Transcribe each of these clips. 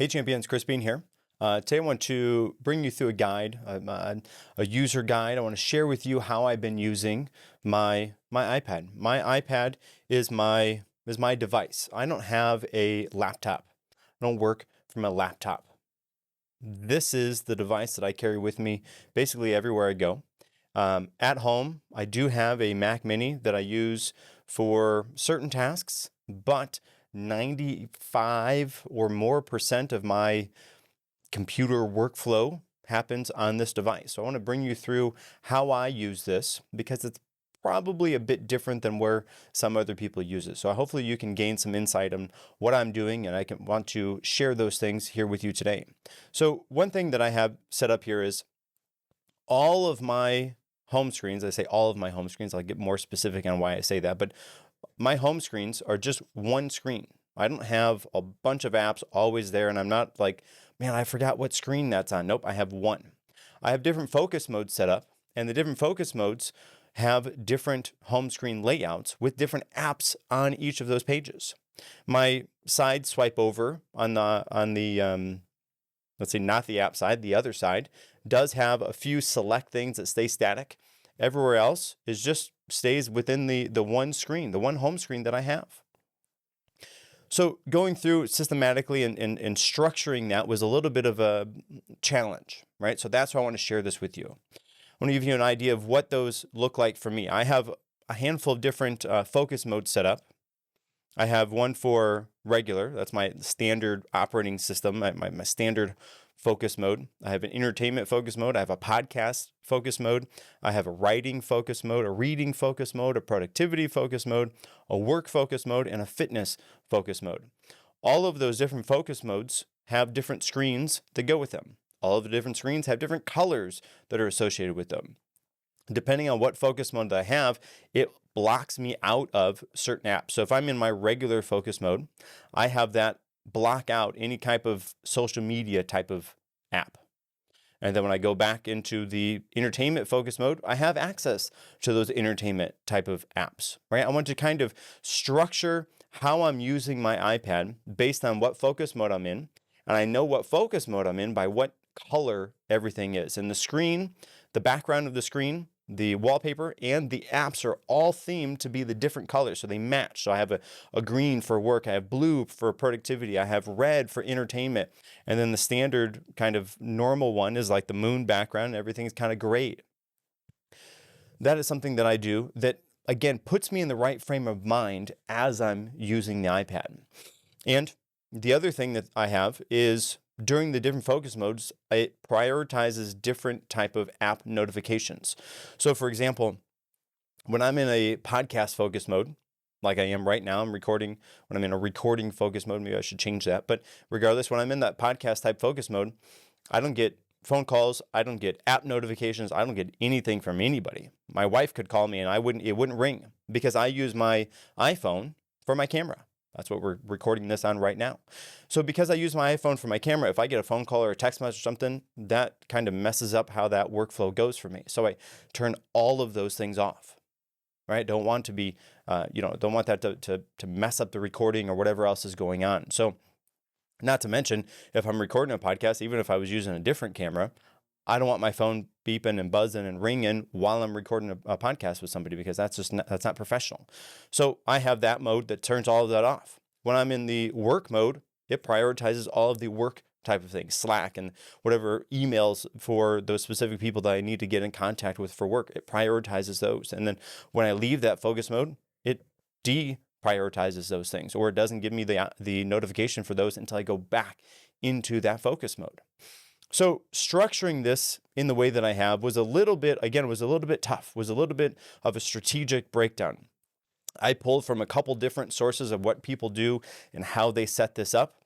Hey champions, Chris Bean here. Today I want to bring you through a guide, a user guide. I want to share with you how I've been using my iPad. My iPad is my device. I don't have a laptop. I don't work from a laptop. This is the device that I carry with me basically everywhere I go. At home, I do have a Mac Mini that I use for certain tasks, but 95 or more percent of my computer workflow happens on this device. So I want to bring you through how I use this because it's probably a bit different than where some other people use it. So hopefully you can gain some insight on what I'm doing, and I want to share those things here with you today. So one thing that I have set up here is all of my home screens. I say all of my home screens. I'll get more specific on why I say that, but my home screens are just one screen. I don't have a bunch of apps always there, and I'm not like, man, I forgot what screen that's on. Nope, I have one. I have different focus modes set up, and the different focus modes have different home screen layouts with different apps on each of those pages. My side swipe over on the let's say not the app side, the other side does have a few select things that stay static. Everywhere else is just stays within the one screen, the one home screen that I have. So going through systematically and structuring that was a little bit of a challenge, right? So that's why I want to share this with you. I want to give you an idea of what those look like for me. I have a handful of different focus modes set up. I have one for regular. That's my standard operating system, my standard focus mode. I have an entertainment focus mode. I have a podcast focus mode. I have a writing focus mode, a reading focus mode, a productivity focus mode, a work focus mode, and a fitness focus mode. All of those different focus modes have different screens that go with them. All of the different screens have different colors that are associated with them. Depending on what focus mode I have, it blocks me out of certain apps. So if I'm in my regular focus mode, I have that block out any type of social media type of app. And then when I go back into the entertainment focus mode, I have access to those entertainment type of apps, right? I want to kind of structure how I'm using my iPad based on what focus mode I'm in. And I know what focus mode I'm in by what color everything is. And the screen, the background of the screen, the wallpaper, and the apps are all themed to be the different colors, so they match. So I have a green for work, I have blue for productivity, I have red for entertainment, and then the standard kind of normal one is like the moon background, and everything's kind of gray. That is something that I do that, again, puts me in the right frame of mind as I'm using the iPad. And the other thing that I have is during the different focus modes, it prioritizes different type of app notifications. So for example, when I'm in a podcast focus mode, like I am right now, I'm recording, when I'm in a recording focus mode, maybe I should change that. But regardless, when I'm in that podcast type focus mode, I don't get phone calls, I don't get app notifications, I don't get anything from anybody. My wife could call me and it wouldn't ring because I use my iPhone for my camera. That's what we're recording this on right now. So because I use my iPhone for my camera, if I get a phone call or a text message or something, that kind of messes up how that workflow goes for me. So I turn all of those things off, right? Don't want to be, don't want that to mess up the recording or whatever else is going on. So not to mention, if I'm recording a podcast, even if I was using a different camera, I don't want my phone beeping and buzzing and ringing while I'm recording a podcast with somebody because that's not professional. So I have that mode that turns all of that off. When I'm in the work mode, it prioritizes all of the work type of things, Slack and whatever emails for those specific people that I need to get in contact with for work. It prioritizes those. And then when I leave that focus mode, it deprioritizes those things, or it doesn't give me the notification for those until I go back into that focus mode. So structuring this in the way that I have was a little bit tough, was a little bit of a strategic breakdown. I pulled from a couple different sources of what people do and how they set this up.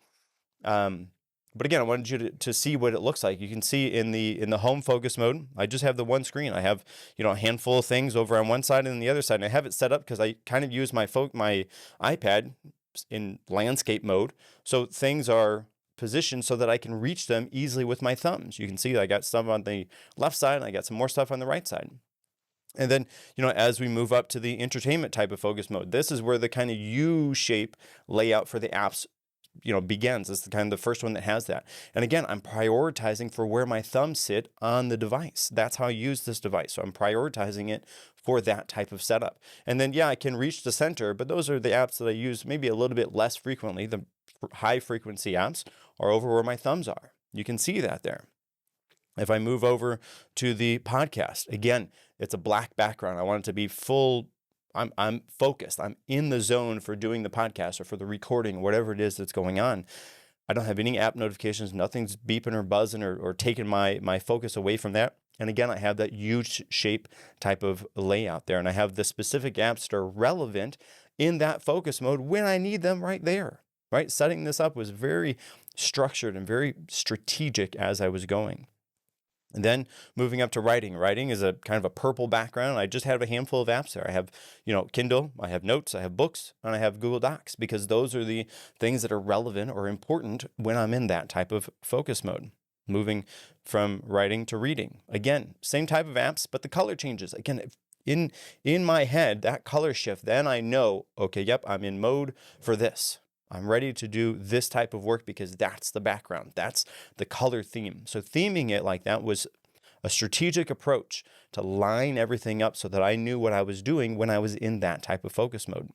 But again, I wanted you to see what it looks like. You can see in the home focus mode, I just have the one screen. I have, a handful of things over on one side and the other side. And I have it set up because I kind of use my iPad in landscape mode. So things are positioned so that I can reach them easily with my thumbs. You can see I got stuff on the left side and I got some more stuff on the right side. And then, as we move up to the entertainment type of focus mode, this is where the kind of U-shape layout for the apps begins. It's kind of the first one that has that. And again, I'm prioritizing for where my thumbs sit on the device. That's how I use this device. So I'm prioritizing it for that type of setup. And then, I can reach the center, but those are the apps that I use maybe a little bit less frequently. The high frequency apps are over where my thumbs are. You can see that there. If I move over to the podcast, again, it's a black background. I want it to be full. I'm focused. I'm in the zone for doing the podcast or for the recording, whatever it is that's going on. I don't have any app notifications. Nothing's beeping or buzzing or taking my focus away from that. And again, I have that huge shape type of layout there. And I have the specific apps that are relevant in that focus mode when I need them right there, right? Setting this up was very structured and very strategic as I was going. And then moving up to writing. Writing is a kind of a purple background. I just have a handful of apps there. I have, Kindle, I have Notes, I have Books, and I have Google Docs, because those are the things that are relevant or important when I'm in that type of focus mode. Moving from writing to reading. Again, same type of apps, but the color changes. Again, in my head, that color shift, then I know, okay, yep, I'm in mode for this. I'm ready to do this type of work because that's the background. That's the color theme. So theming it like that was a strategic approach to line everything up so that I knew what I was doing when I was in that type of focus mode.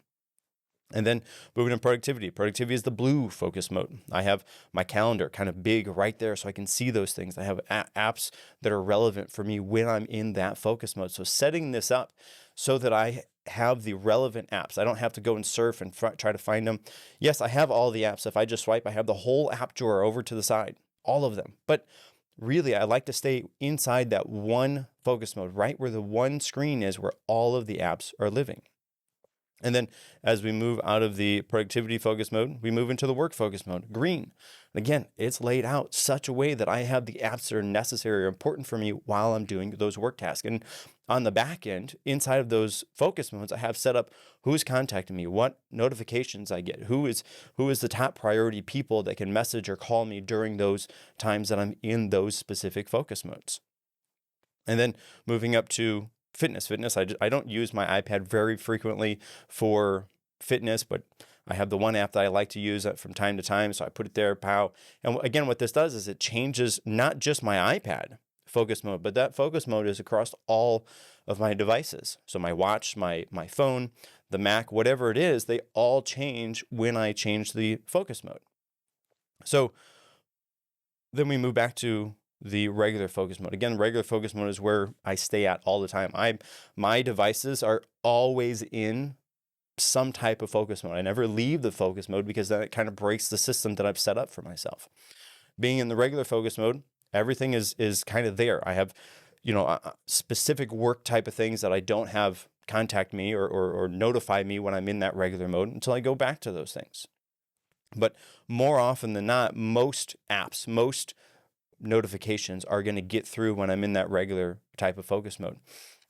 And then moving to productivity. Productivity is the blue focus mode. I have my calendar kind of big right there so I can see those things. I have apps that are relevant for me when I'm in that focus mode. So setting this up so that I have the relevant apps. I don't have to go and surf and try to find them. Yes, I have all the apps. If I just swipe, I have the whole app drawer over to the side, all of them. But really, I like to stay inside that one focus mode, right where the one screen is where all of the apps are living. And then as we move out of the productivity focus mode, we move into the work focus mode, green. Again, it's laid out such a way that I have the apps that are necessary or important for me while I'm doing those work tasks. And on the back end, inside of those focus modes, I have set up who's contacting me, what notifications I get, who is the top priority people that can message or call me during those times that I'm in those specific focus modes. And then moving up to fitness. I don't use my iPad very frequently for fitness, but I have the one app that I like to use from time to time. So I put it there, pow. And again, what this does is it changes not just my iPad focus mode, but that focus mode is across all of my devices. So my watch, my phone, the Mac, whatever it is, they all change when I change the focus mode. So then we move back to the regular focus mode. Again, regular focus mode is where I stay at all the time. My devices are always in some type of focus mode. I never leave the focus mode because then it kind of breaks the system that I've set up for myself. Being in the regular focus mode, everything is kind of there. I have, specific work type of things that I don't have contact me or notify me when I'm in that regular mode until I go back to those things. But more often than not, most apps, most notifications are going to get through when I'm in that regular type of focus mode.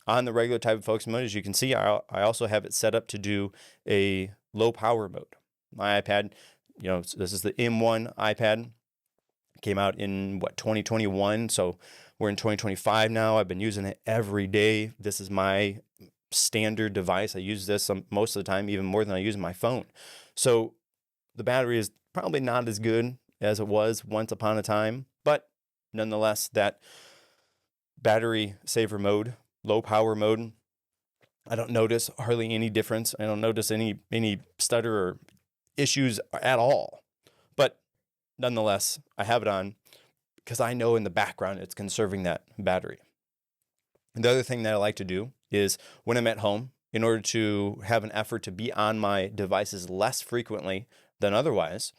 On the regular type of focus mode, as you can see, I also have it set up to do a low power mode. My iPad, this is the M1 iPad. It came out in 2021. So we're in 2025 now. I've been using it every day. This is my standard device. I use this most of the time, even more than I use my phone. So the battery is probably not as good as it was once upon a time, but nonetheless, that battery saver mode, low power mode, I don't notice hardly any difference. I don't notice any stutter or issues at all. But nonetheless, I have it on because I know in the background it's conserving that battery. And the other thing that I like to do is when I'm at home, in order to have an effort to be on my devices less frequently than otherwise,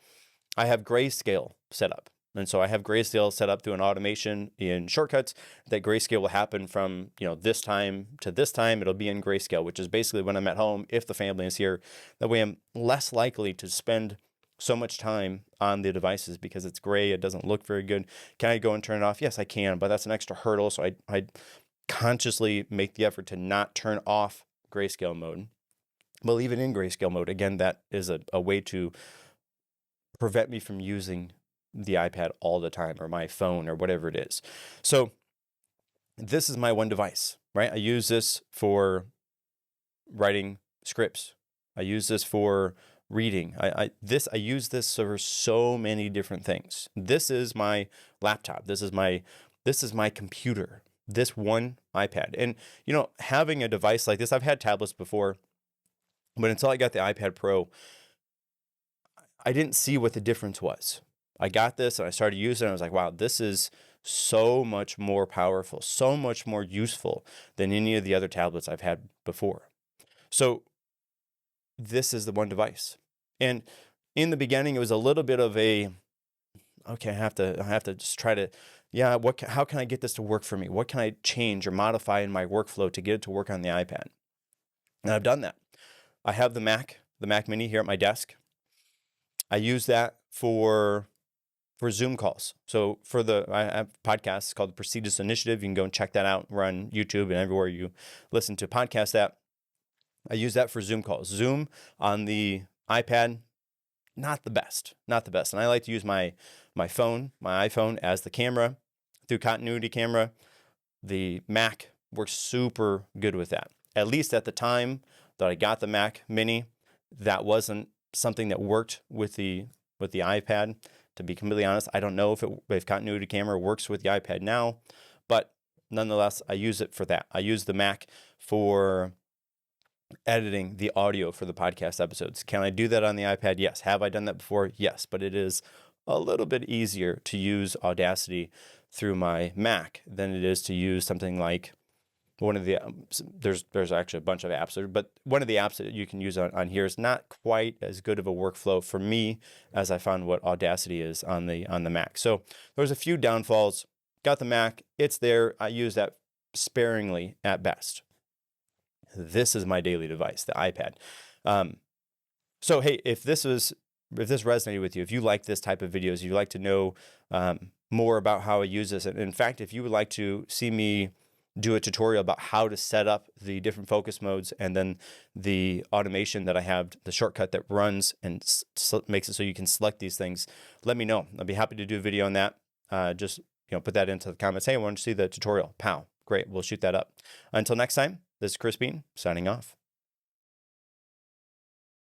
I have Grayscale set up. And so I have Grayscale set up through an automation in Shortcuts that Grayscale will happen from, this time to this time. It'll be in Grayscale, which is basically when I'm at home, if the family is here. That way I'm less likely to spend so much time on the devices because it's gray. It doesn't look very good. Can I go and turn it off? Yes, I can, but that's an extra hurdle. So I consciously make the effort to not turn off Grayscale mode. But leave it in Grayscale mode. Again, that is a way to prevent me from using the iPad all the time or my phone or whatever it is. So this is my one device, right? I use this for writing scripts. I use this for reading. I use this for so many different things. This is my laptop. This is my computer. This one iPad. And having a device like this, I've had tablets before, but until I got the iPad Pro, I didn't see what the difference was. I got this and I started using it. And I was like, wow, this is so much more powerful, so much more useful than any of the other tablets I've had before. So this is the one device. And in the beginning, it was a little bit of a, okay, I have to just try to, how can I get this to work for me? What can I change or modify in my workflow to get it to work on the iPad? And I've done that. I have the Mac Mini here at my desk. I use that for Zoom calls. So I have podcasts called the Prestigious Initiative. You can go and check that out. We're on YouTube and everywhere you listen to podcasts at. I use that for Zoom calls. Zoom on the iPad, not the best. And I like to use my iPhone as the camera through continuity camera. The Mac works super good with that. At least at the time that I got the Mac Mini, that wasn't something that worked with the iPad. To be completely honest, I don't know if continuity camera works with the iPad now, but nonetheless, I use it for that. I use the Mac for editing the audio for the podcast episodes. Can I do that on the iPad? Yes. Have I done that before? Yes, but it is a little bit easier to use Audacity through my Mac than it is to use something like one of the, there's actually a bunch of apps, but one of the apps that you can use on here is not quite as good of a workflow for me as I found what Audacity is on the Mac. So there's a few downfalls. Got the Mac, it's there. I use that sparingly at best. This is my daily device, the iPad. So hey, if this resonated with you, if you like this type of videos, you'd like to know more about how I use this, and in fact, if you would like to see me do a tutorial about how to set up the different focus modes and then the automation that I have, the shortcut that runs and makes it so you can select these things, let me know. I'll be happy to do a video on that. Just put that into the comments. Hey, I want to see the tutorial. Pow. Great. We'll shoot that up. Until next time, this is Chris Bean signing off.